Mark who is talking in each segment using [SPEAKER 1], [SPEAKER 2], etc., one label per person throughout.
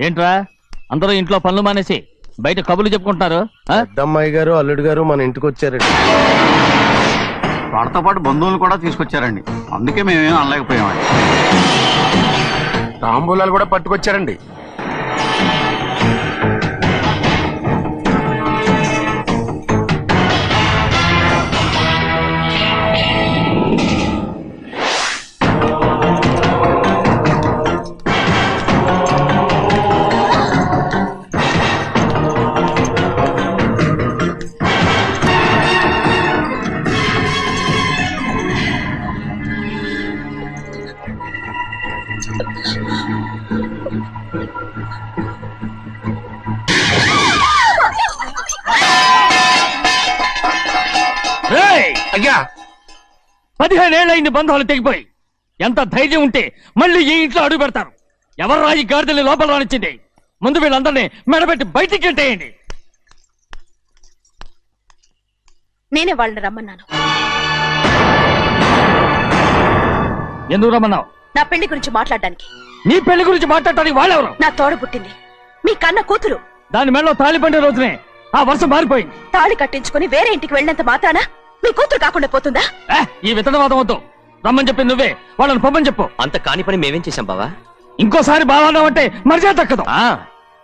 [SPEAKER 1] ఏంట్రా అందరూ ఇంట్లో పనులు మానేసి బయట కబుర్లు చెప్పుకుంటున్నారు?
[SPEAKER 2] పెద్దమ్మాయి గారు అల్లుడు గారు మన ఇంటికి వచ్చారండి.
[SPEAKER 3] వాళ్ళతో పాటు బంధువులు కూడా తీసుకొచ్చారండి. అందుకే మేమేం అనలేకపోయామండి.
[SPEAKER 2] తాంబూలాలు కూడా పట్టుకొచ్చారండి.
[SPEAKER 1] అయ్యా 15 ఏళ్ళైంది బంధాలు తెగిపోయి. ఎంత ధైర్యం ఉంటే మళ్ళీ ఈ ఇంట్లో అడుగు పెడతారు? ఎవరు రాయి గాడిదల్ని లోపల రానిచ్చింది? ముందు వీళ్ళందరినీ మెడబెట్టి బయటికి గెంటేయండి.
[SPEAKER 4] నేనే వాళ్ళని రమ్మన్నాను.
[SPEAKER 1] ఎందుకు రమ్మన్నావు?
[SPEAKER 4] నా పెళ్లి గురించి మాట్లాడడానికి.
[SPEAKER 1] నీ పెళ్లి గురించి మాట్లాడటానికి వాళ్ళెవరు?
[SPEAKER 4] నా తోడ పుట్టింది, మీ కన్న కూతురు.
[SPEAKER 1] దాని మెడలో తాళి పండే రోజునే ఆ వర్షం మారిపోయింది.
[SPEAKER 4] తాళి కట్టించుకుని వేరే ఇంటికి వెళ్ళినంత మాత్రాన మీ కూతురు కాకుండా పోతుందా?
[SPEAKER 1] ఈ విత్తనవాదం వద్దు. రమ్మని చెప్పి నువ్వే వాళ్ళని పొమ్మని చెప్పు.
[SPEAKER 5] అంత కాని పని మేమేం చేశాం బావా?
[SPEAKER 1] ఇంకోసారి బావన్నావు అంటే మర్యాద తక్కదు.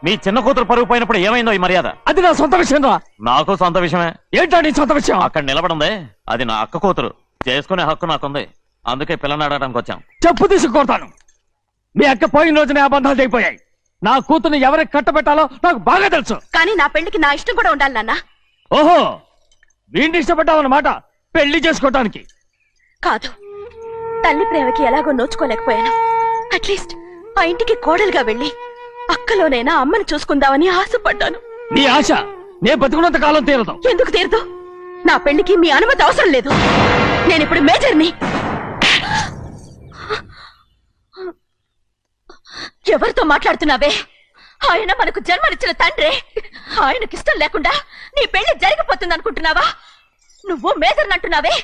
[SPEAKER 6] మీ చిన్న కూతురు పరుగు పోయినప్పుడు ఏమైందో ఈ మర్యాద?
[SPEAKER 1] అది నా సొంత విషయం రా.
[SPEAKER 6] నాకు సొంత విషయమే.
[SPEAKER 1] ఏంటో నీ సొంత విషయం?
[SPEAKER 6] అక్కడ నిలబడింది అది నా అక్క కూతురు. చేసుకునే హక్కు నాకుంది. అందుకే పిల్లని అడగడానికి వచ్చాం.
[SPEAKER 1] చెప్పు తీసుకొడతాను. మీ అక్క పోయిన రోజునే ఆ బంధాలు తెగిపోయాయి. నా కూతుర్ని ఎవరికి కట్టబెట్టాలో నాకు బాగా తెలుసు.
[SPEAKER 4] కానీ నా పెళ్లికి నా ఇష్టం కూడా ఉండాలి నాన్న.
[SPEAKER 1] ఓహో, వీడిని ఇష్టపడ్డావన్నమాట పెళ్లి చేసుకోవటానికి?
[SPEAKER 4] కాదు, తల్లి ప్రేమకి ఎలాగో నోచుకోలేకపోయాను. అట్లీస్ట్ ఆ ఇంటికి కోడలుగా వెళ్ళి అక్కలోనైనా అమ్మని చూసుకుందామని ఆశపడ్డాను.
[SPEAKER 1] నీ ఆశ నే బతుకున్నంత కాలం తీరదు.
[SPEAKER 4] ఎందుకు తీరదు? నా పెళ్లికి మీ అనుమతి అవసరం లేదు. నేనిప్పుడు మేజర్ని. ఎవరితో మాట్లాడుతున్నావే? ఆయన మనకు జన్మనిచ్చిన తండ్రి. ఆయనకిష్టం లేకుండా నీ పెళ్లి జరిగిపోతుంది అనుకుంటున్నావా? నువ్వు మేజర్ అంటున్నావే.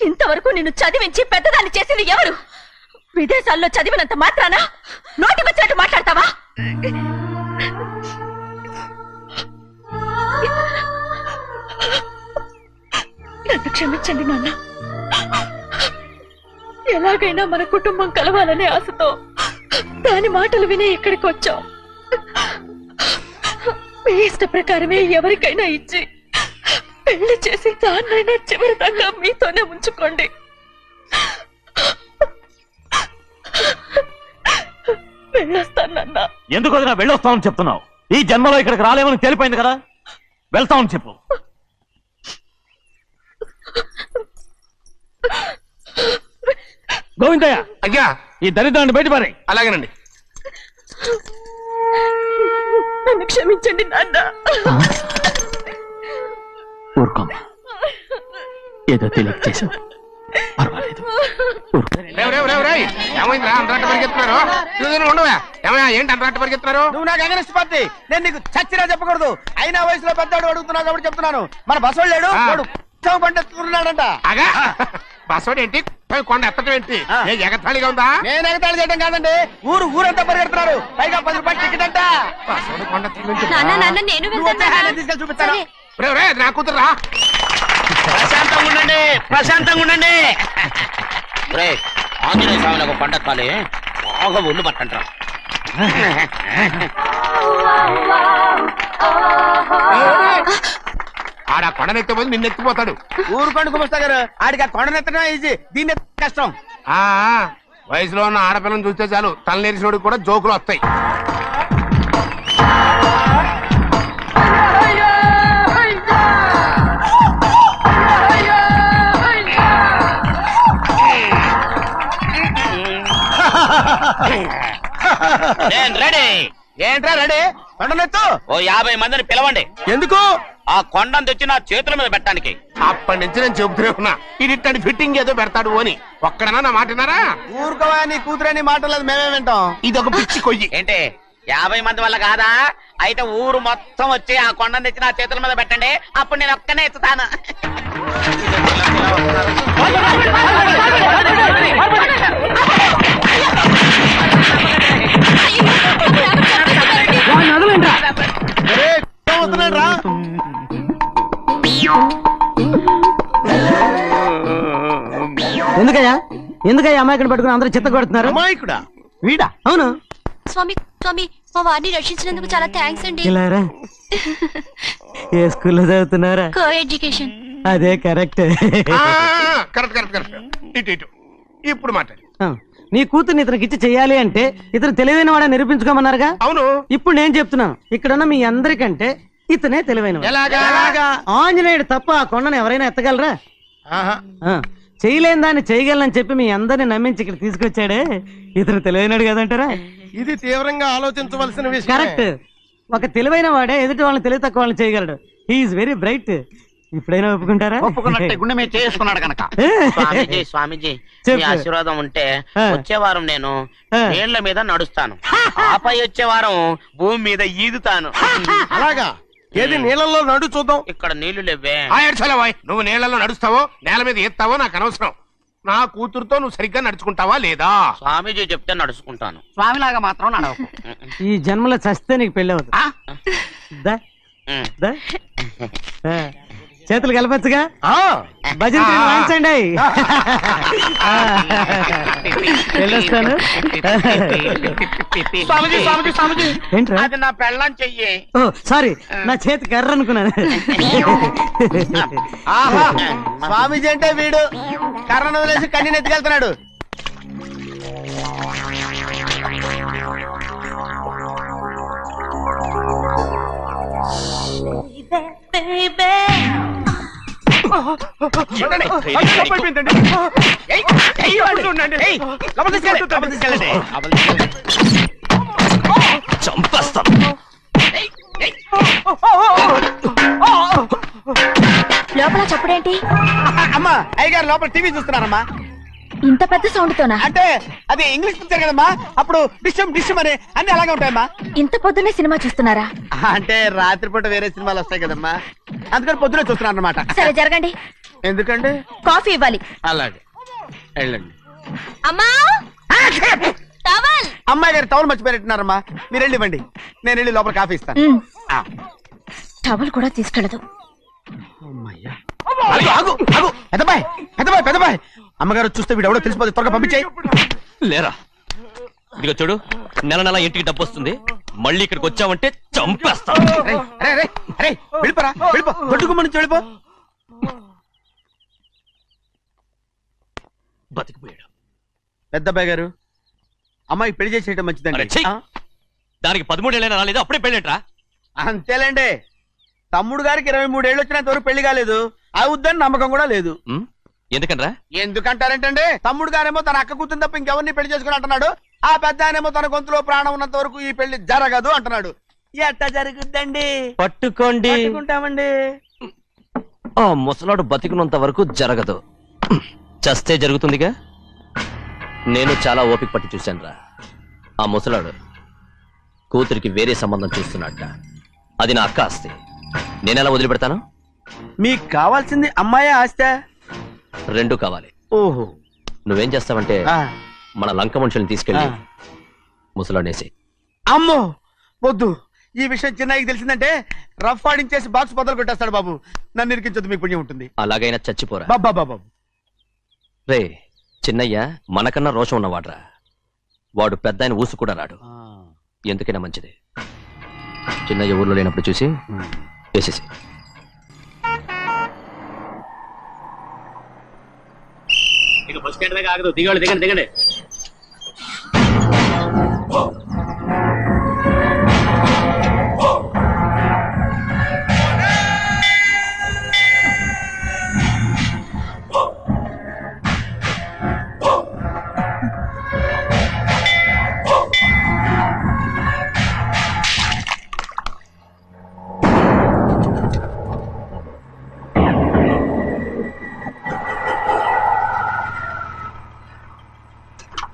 [SPEAKER 4] ఇంతవరకు నిన్ను చదివించి పెద్దదాన్ని చేసింది ఎవరు? విదేశాల్లో చదివినంత మాత్రాన నోటికొచ్చినట్టు మాట్లాడతావా? నన్ను క్షమించండి నాన్న. ఎలాగైనా మన కుటుంబం కలవాలనే ఆశతో దాని మాటలు వినే ఇక్కడికి వచ్చాం. మీ ఇష్ట ప్రకారమే ఎవరికైనా ఇచ్చి పెళ్లి చేసి దాన్నైనా చివరి దాకా మీతోనే ఉంచుకోండి. వెళ్ళొస్తానన్నా.
[SPEAKER 6] ఎందుకు వదినా వెళ్ళొస్తామని చెప్తున్నావు? ఈ జన్మలో ఇక్కడికి రాలేమని తెలిపోయింది కదా. వెళ్తామని చెప్పు.
[SPEAKER 1] గోవిందయ్య,
[SPEAKER 2] అయ్యా
[SPEAKER 1] ఈ దరిద్రాన్ని బయట పారే.
[SPEAKER 2] అలాగేనండి.
[SPEAKER 4] నన్ను క్షమించండి నాన్న.
[SPEAKER 1] ఊరుకోమ్మా, ఏదో తెలియక చేసావు, పర్వాలేదు.
[SPEAKER 2] ఏమైందిరా అంతరాట పరిగెత్తున్నారు? ఉండవా? ఏమయ్యా ఏంటి అంతరాట పరిగెత్తున్నారు?
[SPEAKER 7] నువ్వు నాకు అగనిస్ట్ పార్టీ. నేను నీకు చచ్చినా చెప్పకూడదు. అయినా వయసులో పెద్దవాడు అడుగుతున్నావు కాబట్టి చెప్తున్నాను. మన బసవాడు లేడు, వాడు పండుతున్నాడంట.
[SPEAKER 2] బసవాడు ఏంటి? కొండ ఎత్తడం ఏంటి? ఎగతాళిగా ఉందా?
[SPEAKER 7] నేను ఎగతాళి చేయడం కాదండి, ఊరంతా పరిగెడుతున్నారు. పైగా 10 రూపాయలు టికెట్ అంట.
[SPEAKER 2] బసవాడు కొండ
[SPEAKER 7] తీసుకెళ్ళి చూపిస్తాను.
[SPEAKER 2] నా కూతురా.
[SPEAKER 5] ప్రశాంతంగా ఉండండి. ఆంజనేయ స్వామికి పండగ కాలే బాగా ఒళ్ళు పట్టంటారా.
[SPEAKER 2] ఆడ కొండనెత్తిపోతే నిన్నెత్తిపోతాడు.
[SPEAKER 7] ఊరుకోండి కుమస్తా గారు, ఆడికి ఆ కొండనెత్తడం ఈజీ, దీన్ని కష్టం.
[SPEAKER 2] వయసులో ఉన్న ఆడపిల్లని చూస్తే చాలు తలనేరిసినోడికి కూడా జోకులు వస్తాయి.
[SPEAKER 7] ఏంట్రా రెడీ? కొండనెత్తు.
[SPEAKER 5] ఓ 50 మందిని పిలవండి.
[SPEAKER 7] ఎందుకు?
[SPEAKER 5] ఆ కొండను తెచ్చి నా చేతుల మీద పెట్టడానికి.
[SPEAKER 2] అప్పటి నుంచి నేను చెబుతూనే ఉన్నా, ఇది ఇట్టని ఫిట్టింగ్ ఏదో పెడతాడు అని. ఒక్కడనా నా మాట విన్నారా?
[SPEAKER 7] ఊరుకోవా, నీ కూతురని మాటలేదు, మేమే వింటాం.
[SPEAKER 2] ఇది ఒక పిచ్చి కొయ్యి.
[SPEAKER 5] ఏంటి 50 మంది వల్ల కాదా? అయితే ఊరు మొత్తం వచ్చి ఆ కొండను తెచ్చి నా చేతుల మీద పెట్టండి, అప్పుడు నేను ఒక్కనే ఎత్తుతాను.
[SPEAKER 8] ఎందుకయ్యా ఎందుకయ్యా అమాయకుని పట్టుకుని అందరూ చిత్త కొడుతున్నారు?
[SPEAKER 2] అమాయకుడా?
[SPEAKER 3] వీడా?
[SPEAKER 8] అవును.
[SPEAKER 4] స్వామి స్వామి మా వారిని రక్షించినందుకు చాలా థ్యాంక్స్ అండి.
[SPEAKER 8] ఇలారా ఏ స్కూల్లో చదువుతున్నారా?
[SPEAKER 4] Co education.
[SPEAKER 8] అదే కరెక్ట్.
[SPEAKER 2] Correct correct correct. ఇటు ఇటు ఇప్పుడు మాట్లాడు.
[SPEAKER 8] నీ కూతుర్ని ఇతనికి ఇచ్చి చెయ్యాలి అంటే ఇతను తెలివైన వాడని నిరూపించుకోమన్నారుగా.
[SPEAKER 2] అవును.
[SPEAKER 8] ఇప్పుడు నేను చెప్తున్నాను, ఇక్కడున్న మీ అందరికంటే ఇతనే తెలివైన
[SPEAKER 2] ఎలాగా?
[SPEAKER 8] ఆంజనేయుడు తప్ప ఆ కొండను ఎవరైనా ఎత్తగలరా?
[SPEAKER 2] ఆహా.
[SPEAKER 8] చేయలేని దాన్ని చేయగలనని చెప్పి మీ అందరిని నమ్మించి ఇక్కడ తీసుకొచ్చాడే ఇతను తెలివైనడు కదంటారా?
[SPEAKER 2] ఇది తీవ్రంగా ఆలోచించవలసిన విషయం.
[SPEAKER 8] కరెక్ట్. ఒక తెలివైన వాడే ఎదుటి వాళ్ళని తెలివి తక్కువ వాళ్ళని చేయగలడు. He is very bright. ఇప్పుడైనా ఒప్పుకుంటారా?
[SPEAKER 3] ఒప్పుకున్నట్టే గుండె మీద చేసుకున్నాడు కనుక.
[SPEAKER 5] స్వామీజీ స్వామీజీ
[SPEAKER 8] చెప్పు.
[SPEAKER 5] మీ ఆశీర్వాదం ఉంటే
[SPEAKER 8] ఆ.
[SPEAKER 5] వచ్చే వారం నేను
[SPEAKER 8] ఆ.
[SPEAKER 5] నీళ్ల మీద నడుస్తాను. ఆపై వచ్చే వారం భూమి మీద ఈదుతాను.
[SPEAKER 2] అలాగా? ఏది నీళ్ళల్లో నడు చూద్దాం.
[SPEAKER 5] ఇక్కడ నీళ్లు లేవే.
[SPEAKER 2] నువ్వు నీళ్ళలో నడుస్తావో నేల మీద ఎత్తావో నాకు అనవసరం. నా కూతురుతో నువ్వు సరిగ్గా నడుచుకుంటావా లేదా?
[SPEAKER 5] స్వామీజీ చెప్తే నడుచుకుంటాను.
[SPEAKER 3] స్వామిలాగా మాత్రం నడవకు.
[SPEAKER 8] ఈ జన్మలో చస్తే నీకు పెళ్ళి అవుతుంది.
[SPEAKER 5] ఆ?
[SPEAKER 8] దా,
[SPEAKER 5] ఉమ్.
[SPEAKER 8] దా. చేతులు కలపచ్చుగా.
[SPEAKER 2] ఆ.
[SPEAKER 8] భజన వాయించండి. వెళ్ళొస్తాను.
[SPEAKER 5] స్వామీజీ స్వామీజీ స్వామీజీ
[SPEAKER 8] ఏంట్రా?
[SPEAKER 5] అది నా పెళ్ళం చెయ్యి.
[SPEAKER 8] ఓ సారీ, నా చేతి కర్ర అనుకున్నాను.
[SPEAKER 7] ఆహా స్వామీజీ అంటే వీడు కర్రను వదిలేసి కన్నీని ఎత్తుకెళ్తున్నాడు.
[SPEAKER 2] చూడండి.
[SPEAKER 7] ఏయ్, లోపలికి తీసుకెళ్ళండి, లోపలికి తీసుకెళ్ళండి.
[SPEAKER 1] చంపేస్తాను.
[SPEAKER 4] లోపల చప్పుడేంటి?
[SPEAKER 7] అమ్మా అయ్యగారు లోపల టీవీ చూస్తున్నారమ్మా.
[SPEAKER 4] ఇంత పెద్ద సౌండ్ తోనా?
[SPEAKER 7] అంటే అది ఇంగ్లీష్ పిక్చర్ కదమ్మా, అప్పుడు డిషం డిషం అని అన్ని అలాగే ఉంటాయమ్మా.
[SPEAKER 4] ఇంత పొద్దున్నే సినిమా చూస్తున్నారా?
[SPEAKER 7] అంటే రాత్రిపూట వేరే సినిమాలు వస్తాయి కదమ్మా, అందుకని పొద్దునే చూస్తున్నాను అనమాట.
[SPEAKER 4] సరే జరగండి.
[SPEAKER 7] ఎందుకండి?
[SPEAKER 4] కాఫీ ఇవ్వాలి.
[SPEAKER 7] అలాగే వెళ్ళండి.
[SPEAKER 4] అమ్మా టవల్.
[SPEAKER 7] అమ్మాయి గారు టౌన్ మర్చిపోయినట్టున్నారమ్మా, మీరు వెళ్ళి ఇవ్వండి, నేను వెళ్ళి లోపల కాఫీ ఇస్తాను.
[SPEAKER 4] టవల్ కూడా తీసుకెళ్ళదు.
[SPEAKER 7] ఆగు, ఆగు, ఆగు. పెద్దబాయ్ పెద్దబాయ్ పెద్దబాయ్, అమ్మగారు చూస్తే వీడు ఎవడో తెలిసిపోతే త్వరగా పంపించేయి.
[SPEAKER 1] లేరా, ఇదిగో చూడు, నెల నెల ఇంటికి డబ్బు వస్తుంది. మళ్ళీ ఇక్కడికి వచ్చావంటే చంపేస్తాను.
[SPEAKER 7] అరే వెళ్ళిపోరా, వెళ్ళిపో, దొడ్డుకుమ్మ నుంచి వెళ్ళిపో.
[SPEAKER 1] బతికిపోయాడు.
[SPEAKER 7] పెద్దబాయ్ గారు, అమ్మాయి పెళ్లి చేసేయటం
[SPEAKER 1] అరే,
[SPEAKER 7] మంచిదండి.
[SPEAKER 1] ఛీ! దానికి 13 ఏళ్ళైనా రాలేదు, అప్పుడే పెళ్ళేంట్రా?
[SPEAKER 7] అంతేలేండి, తమ్ముడు గారికి 23 ఏళ్ళు వచ్చినంత వరకు పెళ్లి కాలేదు, అవుద్దని నమ్మకం కూడా లేదు.
[SPEAKER 1] ఎందుకనరా?
[SPEAKER 7] ఎందుకంటారేంటండి, తమ్ముడు గారేమో తన అక్క కూతురు తప్ప ఇంకెవరిని పెళ్లి చేసుకుని అంటున్నాడు, ఆ పెద్ద ఆయనేమో తన గొంతులో ప్రాణం ఉన్నంత వరకు ఈ పెళ్లి జరగదు అంటున్నాడు. ఎట్టా జరుగుద్దండి?
[SPEAKER 1] పట్టుకోండి.
[SPEAKER 7] పట్టుకుంటామండి.
[SPEAKER 1] ఆ ముసలాడు బతికినంత వరకు జరగదు, చస్తే జరుగుతుందిగా. నేను చాలా ఓపిక పట్టి చూశానురా. ఆ ముసలాడు కూతురికి వేరే సంబంధం చూస్తున్నట్ట. అది నా అక్క ఆస్తి, నేనెలా వదిలిపెడతాను?
[SPEAKER 7] మీకు కావాల్సింది అమ్మాయి ఆస్తా?
[SPEAKER 1] రెండు కావాలి.
[SPEAKER 7] ఓహో.
[SPEAKER 1] నువ్వేం చేస్తావంటే
[SPEAKER 7] ఆ.
[SPEAKER 1] మన లంక మనుషుల్ని తీసుకెళ్ళి
[SPEAKER 7] ఆ.
[SPEAKER 1] ముసలాడేసి.
[SPEAKER 7] అమ్మో వద్దు, ఈ విషయం చిన్నయ్యకి తెలిసిందంటే రఫ్ ఆడించేసి బాక్స్ బదులు కొట్టేస్తాడు బాబు. నన్ను ఇరికించొద్దు, మీకు పుణ్యం ఉంటుంది.
[SPEAKER 1] అలాగైనా చచ్చిపోరా.
[SPEAKER 7] బాబా బాబు.
[SPEAKER 1] రే చిన్నయ్య మనకన్నా రోషం ఉన్నవాడ్రా. వాడు పెద్ద ఆయన ఊసు కూడా రాడు. ఎందుకైనా మంచిది చిన్నయ్య ఊర్లో లేనప్పుడు చూసి వేసేసి. దిగండి దిగండి దిగండి.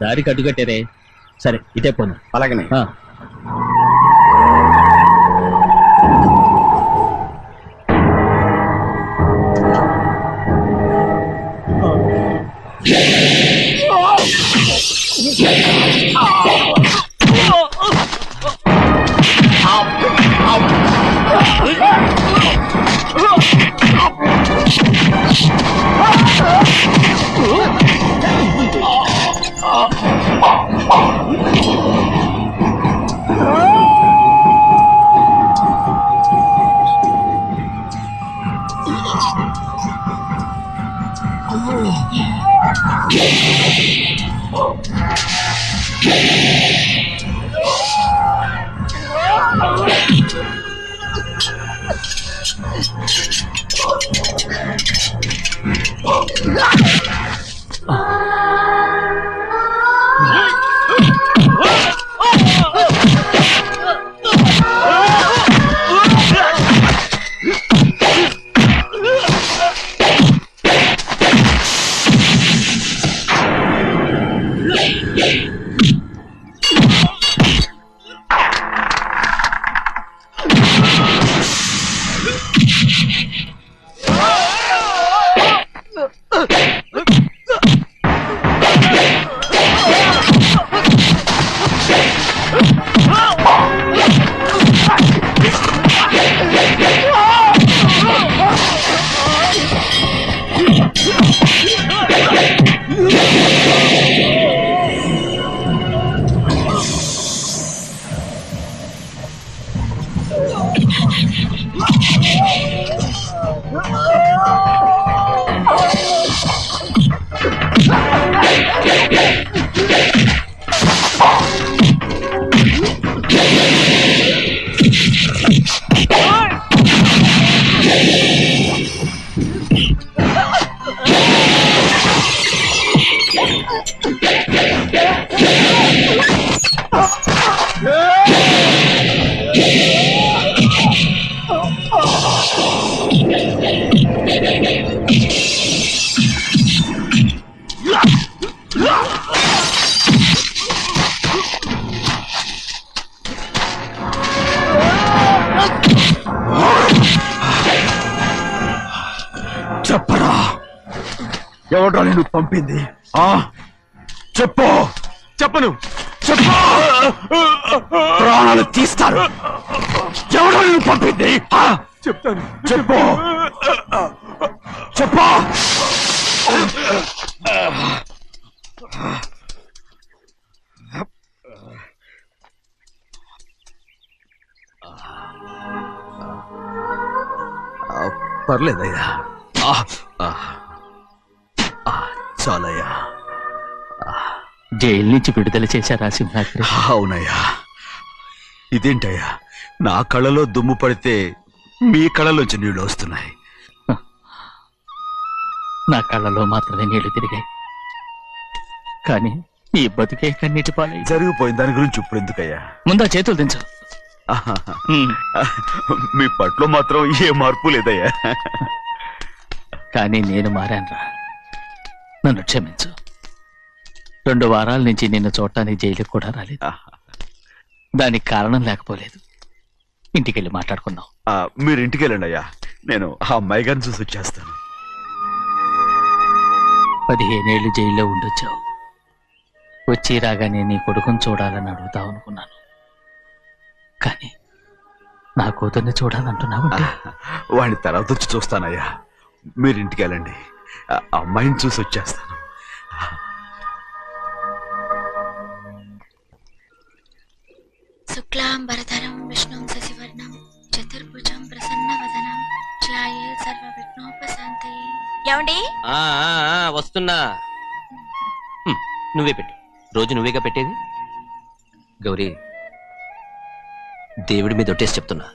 [SPEAKER 1] దారి కట్టుకట్టేరే. సరే ఇటే పోను.
[SPEAKER 7] అలాగనే.
[SPEAKER 3] చెప్పరా, ఎవడ్రా నిన్ను పంపింది? చెప్పు. చెప్పను. చెప్పు. ప్రాణాలు తీస్తారు. ఎవడ్రా నిన్ను పంపింది? చెప్తాను. చెప్పు. చెప్పు. పర్లేదయ్యా, చాలయ్యా.
[SPEAKER 1] జైలు నుంచి విడుదల చేశారా సింహాద్రి?
[SPEAKER 3] అవునయ్యా. ఇదేంటయ్యా, నా కళ్ళలో దుమ్ము పడితే మీ కళ్ళలోంచి నీళ్లు వస్తున్నాయి.
[SPEAKER 1] నా కళ్ళలో మాత్రమే నీళ్లు తిరిగాయి, కానీ ఈ బతికే కన్నీటి పాలై.
[SPEAKER 3] జరిగిపోయిన దాని గురించి ఇప్పుడు ఎందుకయ్యా?
[SPEAKER 1] ముందా చేతులు దించు.
[SPEAKER 3] మీ పట్లో మాత్రం ఏ మార్పు లేదయ్యా.
[SPEAKER 1] కానీ నేను మారానురా, నన్ను క్షమించు. 2 వారాల నుంచి నిన్ను చూడటానికి జైలుకి కూడా రాలేదు. దానికి కారణం లేకపోలేదు. ఇంటికెళ్ళి మాట్లాడుకుందాం.
[SPEAKER 3] మీరు ఇంటికి వెళ్ళండి అయ్యా, నేను ఆ అమ్మాయి గారిని చూసి వచ్చేస్తాను.
[SPEAKER 1] 15 ఏళ్ళు జైల్లో ఉండొచ్చావు. వచ్చి రాగానే నీ కొడుకుని చూడాలని అడుగుతావు అనుకున్నాను, కానీ నా కూతుర్ని చూడాలంటున్నావు.
[SPEAKER 3] వాడిని తర్వాత వచ్చి చూస్తానయ్యా, మీరు ఇంటికి వెళ్ళండి. ఆ అమ్మాయిని చూసి వచ్చేస్తాను.
[SPEAKER 9] శుక్లాంబరధరం విష్ణుం శశివర్ణం చతుర్భుజం ప్రసన్నవదనం ధ్యాయే సర్వవిఘ్నోపశాంతయే.
[SPEAKER 4] ఏమండి?
[SPEAKER 10] వస్తున్నా. నువ్వే పెట్టు, రోజు నువ్వేగా పెట్టేది. గౌరీ, దేవుడి మీద ఒట్టేసి చెప్తున్నా,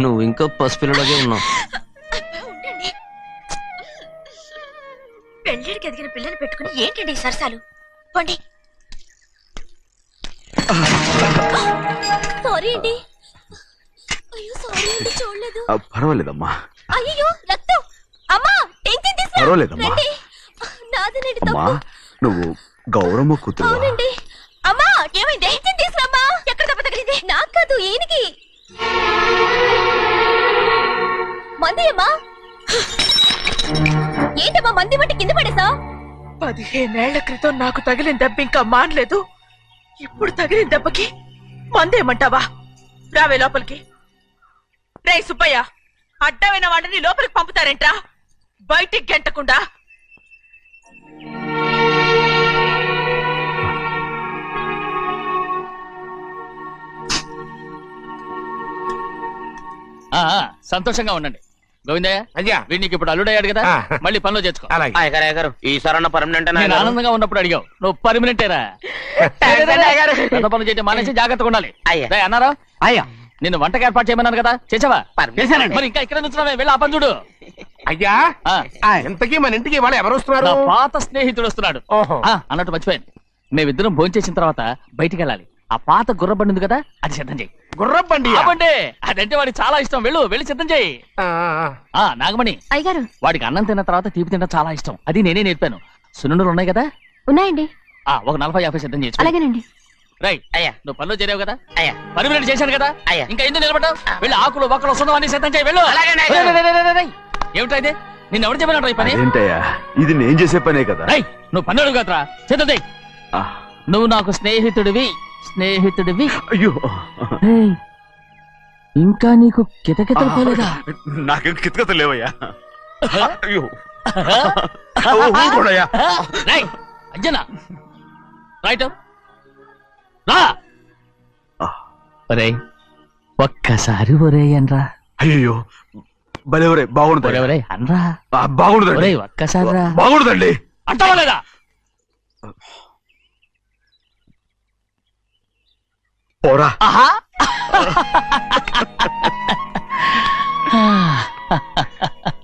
[SPEAKER 10] నువ్వు ఇంకా పసిపిల్లలాగే ఉన్నావు.
[SPEAKER 4] పెళ్ళిడికి ఎదిగిన పిల్లని పెట్టుకుని ఏంటండి ఈ సరసాలు? పోండి. సారీ అండి. అయ్యో సారీ అండి, చూడలేదు.
[SPEAKER 3] పర్వాలేదమ్మా.
[SPEAKER 4] అయ్యో రక్తం. అమ్మా టెన్షన్ తీసుకో.
[SPEAKER 3] పర్వాలేదమ్మా.
[SPEAKER 4] నాదనండి
[SPEAKER 3] అమ్మా,
[SPEAKER 4] తప్పు.
[SPEAKER 3] నువ్వు గౌరమ్మ కూతురు.
[SPEAKER 4] అవునండి. అమ్మా ఏమైంది? టెన్షన్ తీసుకురామ్మా. ఎక్కడ దెబ్బ తగిలింది? నాకు కాదు, ఈయనకి. మంది అమ్మా. ఏంటమ్మా మంది బట్టి కింద పడేసా?
[SPEAKER 11] 15 ఏళ్ల క్రితం నాకు తగిలిన దెబ్బ ఇంకా మానలేదు. ఇప్పుడు తగిలిన దెబ్బకి మందేమంటావా? రావే లోపలికి. రే సుబ్బయ్య, అడ్డమైన వాడిని లోపలికి పంపుతారేంట్రా? బయటికి గెంటకుండా.
[SPEAKER 1] సంతోషంగా ఉండండి. గోవిందయ్య
[SPEAKER 2] అయ్యా
[SPEAKER 1] వీడికి ఇప్పుడు అల్లుడయ్యాడు కదా
[SPEAKER 2] ఆ.
[SPEAKER 1] మళ్ళీ పనిలో చేర్చుకో.
[SPEAKER 2] అలాగే
[SPEAKER 5] అయ్యగారు ఈసారన్న పర్మనెంట్
[SPEAKER 1] నేను ఆనందంగా ఉన్నప్పుడు అడిగావు, నువ్వు పర్మనెంటేరా. పెద్ద పనులు చేయడం మానేసి జాగ్రత్తగా ఉండాలి.
[SPEAKER 5] అయ్యా.
[SPEAKER 1] రేయ్, అన్నారా
[SPEAKER 3] అయ్యా
[SPEAKER 1] నిన్ను వంటకి ఏర్పాటు చేయమన్నాను కదా, చేసావా?
[SPEAKER 3] చేశానండి.
[SPEAKER 1] మరి ఇంకా ఇక్కడ నుంచున్నావే, వెళ్ళి ఆ పని చూడు.
[SPEAKER 2] అయ్యా
[SPEAKER 1] ఆ,
[SPEAKER 2] ఇంతకీ మన ఇంటికి వాళ్ళు ఎవరు వస్తున్నారు?
[SPEAKER 1] నా పాత స్నేహితుడు వస్తున్నాడు.
[SPEAKER 2] ఓహో.
[SPEAKER 1] అన్నట్టు మర్చిపోయాను, మేమిద్దరం భోంచేసిన తర్వాత బయటికి వెళ్ళాలి. ఆ పాత గుర్ర బండి ఉంది కదా, అది సిద్ధం చేయి.
[SPEAKER 2] గుర్రబండి
[SPEAKER 1] బండి అదంటే వాడికి చాలా ఇష్టం. వెళ్ళి సిద్ధం చేయి. నాగమణి,
[SPEAKER 9] అయ్యగారు
[SPEAKER 1] వాడికి అన్నం తిన్న తర్వాత తీపి తినడం చాలా ఇష్టం. అది నేనే నేర్పాను. సున్నుండలు ఉన్నాయి కదా,
[SPEAKER 9] ఉన్నాయండి.
[SPEAKER 1] ఒక 40-50 సిద్ధం చేయించు.
[SPEAKER 9] అలాగేనండి.
[SPEAKER 1] రైట్.
[SPEAKER 5] అయ్యా.
[SPEAKER 1] నువ్వు పనిలో చేరావు కదా,
[SPEAKER 5] అయ్యా.
[SPEAKER 1] పర్మినెంట్ చేశాను కదా,
[SPEAKER 5] అయ్యా.
[SPEAKER 1] ఇంకా ఎందుకు నిలబడ్డావు? వెళ్ళి ఆకులు బొక్కలు వస్తుందో అన్ని సిద్ధం చేయి. వెళ్ళు.
[SPEAKER 5] అలాగేనండి,
[SPEAKER 1] రేయ్,
[SPEAKER 5] అయ్యా.
[SPEAKER 1] రేయ్, రేయ్, రేయ్, రేయ్. ఏమిటా ఇది? నిన్ను ఎవరు చెప్పినట్టు ఈ పని?
[SPEAKER 6] ఏంటయ్యా ఇది నేను చేసే పనే కదా.
[SPEAKER 1] రేయ్, నువ్వు పని అడుగు కదరా, సిద్ధం చేయి.
[SPEAKER 6] ఆ,
[SPEAKER 1] నువ్వు నాకు స్నేహితుడివి.
[SPEAKER 6] అయ్యో
[SPEAKER 1] రేయ్, ఇంకా నీకు కితకితలు పోలేదా?
[SPEAKER 6] నాకేం కితకత లేవయ్యా. అయ్యో ఊరుకోడయ్యా.
[SPEAKER 1] రేయ్, అంజనా రైట్ రా. ఒరేయ్, ఒక్కసారి ఒరే అనరా.
[SPEAKER 6] అయ్యో భలే ఒరే బాగుండదు.
[SPEAKER 1] ఒరే అనరా.
[SPEAKER 6] బాగుండదండి.
[SPEAKER 1] ఒరేయ్, ఒక్కసారి రా.
[SPEAKER 6] బాగుండదండి.
[SPEAKER 1] అంటావా లేదా?
[SPEAKER 6] పోరా.
[SPEAKER 1] ఆహా.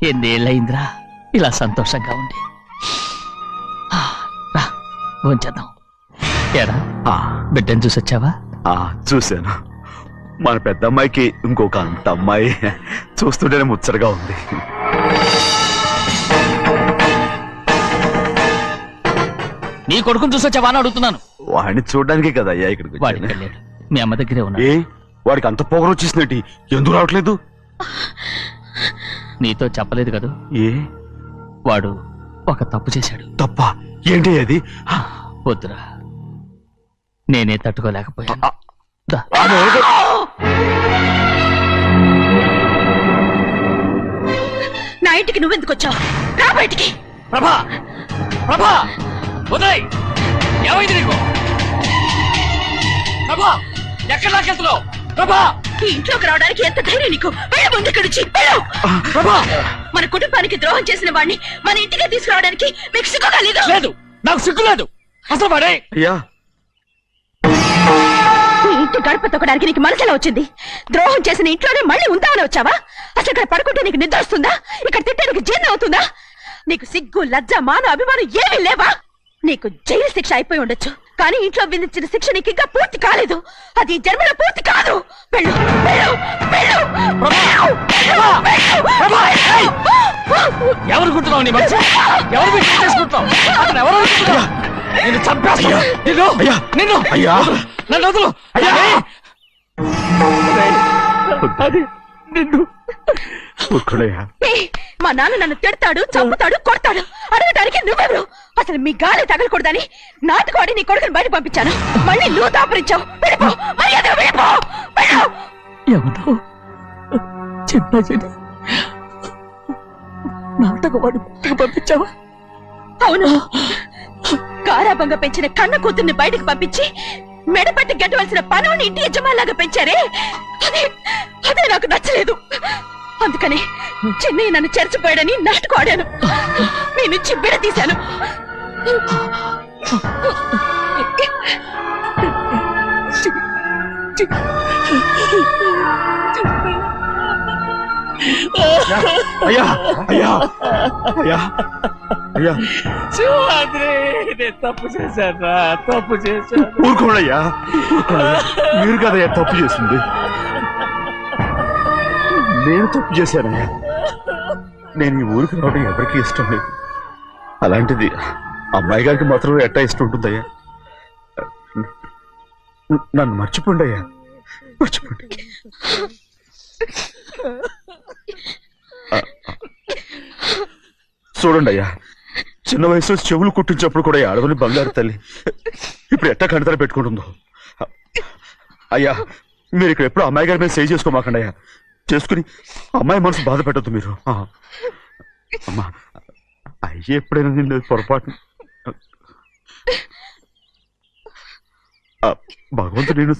[SPEAKER 1] ఎన్నేళ్ళయిందిరా ఇలా సంతోషంగా ఉండి. రా, భోంచేద్దాం. ఏరా,
[SPEAKER 6] ఆ,
[SPEAKER 1] బిడ్డను చూసొచ్చావా?
[SPEAKER 6] ఆ, చూశాను. మన పెద్ద అమ్మాయికి ఇంకొక అంత అమ్మాయి చూస్తుంటేనే ముచ్చటగా ఉంది.
[SPEAKER 1] నీ కొడుకుని చూసొచ్చావా అని అడుగుతున్నాను.
[SPEAKER 6] వాడిని చూడడానికే కదా అయ్యా ఇక్కడికి
[SPEAKER 1] వాడికి
[SPEAKER 6] వచ్చాను.
[SPEAKER 1] వెళ్ళాడు, మీ అమ్మ దగ్గరే ఉన్నాడు.
[SPEAKER 6] ఏ వాడికి అంత పొగరు వచ్చేసినట్టు ఎందుకు రావట్లేదు?
[SPEAKER 1] నీతో చెప్పలేదు కదూ,
[SPEAKER 6] ఏ
[SPEAKER 1] వాడు ఒక తప్పు చేశాడు.
[SPEAKER 6] తప్ప ఏంటి అది?
[SPEAKER 1] వద్దురా, నేనే తట్టుకోలేకపోయాను. దా.
[SPEAKER 4] నా ఇంటికి నువ్వెందుకు వచ్చావు? రా బయటికి.
[SPEAKER 1] ప్రభా, ప్రభా, ఉదయ్, ఏమైంది నీకు? ప్రభా, ఎక్కడ నాకెళ్తున్నావు? ప్రభా,
[SPEAKER 4] ఈ ఇంట్లోకి రావడానికి ఎంత ధైర్యం నీకు? వెళ్ళ ముందు ఇక్కడి నుంచి వెళ్ళు.
[SPEAKER 1] ప్రభా.
[SPEAKER 4] మన కుటుంబానికి ద్రోహం చేసిన వాడిని మన ఇంటికి తీసుకురావడానికి మీకు సిగ్గుగా లేదు?
[SPEAKER 1] లేదు, నాకు సిగ్గు లేదు. అసలు వాడే
[SPEAKER 6] అయ్యా
[SPEAKER 4] ఈ ఇంటి గడప తొక్కడానికి నీకు మనసులో వచ్చింది. ద్రోహం చేసిన ఇంట్లోనే మళ్ళీ ఉందామని వచ్చావా? అసలు ఇక్కడ పడుకుంటే నీకు నిద్ర వస్తుందా? ఇక్కడ తింటే నీకు జీర్ణం అవుతుందా? నీకు సిగ్గు, లజ్జ, మాన, అభిమానం ఏమీ లేవా? నీకు జైలు శిక్ష అయిపోయి ఉండొచ్చు, కానీ ఇంట్లో విధించిన శిక్ష నీకు ఇంకా పూర్తి కాలేదు. అది ఈ జన్మలో పూర్తి కాదు. వెళ్ళు, వెళ్ళు, వెళ్ళు, వెళ్ళు, వెళ్ళు, వెళ్ళు.
[SPEAKER 1] ఎవరు కుట్టున్నావు? నీ మంచి ఎవరు మీరు చేసుకుంటున్నావు? అతను ఎవరు అనుకుంటున్నావు? నిన్ను చంపేస్తా. నిన్ను నిన్ను
[SPEAKER 6] అయ్యా
[SPEAKER 1] నన్ను వదులు. అది నిన్ను.
[SPEAKER 6] ఊరుకోడయ్యా.
[SPEAKER 4] ఏయ్, మా నాన్న నన్ను తిడతాడు, చంపుతాడు, కొడతాడు. అడగడానికి నువ్వెవరు? అసలు మీ గాలి తగలకూడదని నాటుకోడి నీ కొడుకుని బయట పంపించాను. మళ్ళీ నువ్వు దాపరించావు. వెళ్ళిపో, మర్యాదగా వెళ్ళిపో, వెళ్ళు.
[SPEAKER 1] ఎవరో చిన్న చెడి నాటకవాడు పంపించావా?
[SPEAKER 4] అవును, గారాబంగా పెంచిన కన్న కూతుర్ని బయటకు పంపించి మెడపట్టి గెట్టవలసిన పనుని ఇంటి యజమానిలాగా పెంచారే, అదే నాకు నచ్చలేదు. అందుకని చెన్నై నన్ను చెరచిపోయాడని నాటకం ఆడాను. మీ నుంచి విడదీశాను.
[SPEAKER 6] అయ్యా అయ్యా అయ్యా అయ్యా
[SPEAKER 1] శివాద్రి, నేను తప్పు చేశాను, తప్పు చేశాను.
[SPEAKER 6] ఊరుకోడయ్యా. మీరు కదయ్యా తప్పు చేసింది. నేను తప్పు చేశానయ్యా. నేను ఈ ఊరికి రావడం ఎవరికి ఇష్టం లేదు. అలాంటిది అమ్మాయి గారికి మాత్రం ఎట్టా ఇష్టం ఉంటుందయ్యా. నన్ను మర్చిపోండి అయ్యా, మర్చిపోండి. చూడండి అయ్యా, చిన్న వయసులో చెవులు కుట్టించినప్పుడు కూడా ఆడవని బంగారు తల్లి ఇప్పుడు ఎట్టా కణితర పెట్టుకుంటుందో. అయ్యా, మీరు ఇక్కడ ఎప్పుడు అమ్మాయి గారి మీద సేవ్ చేసుకోమాకండి అయ్యా. చేసుకుని అమ్మాయి మనసు బాధ పెట్టద్దు మీరు. అమ్మా, అయ్యే ఎప్పుడైనా నిన్ను పొరపాటు భగవంతుడు నేను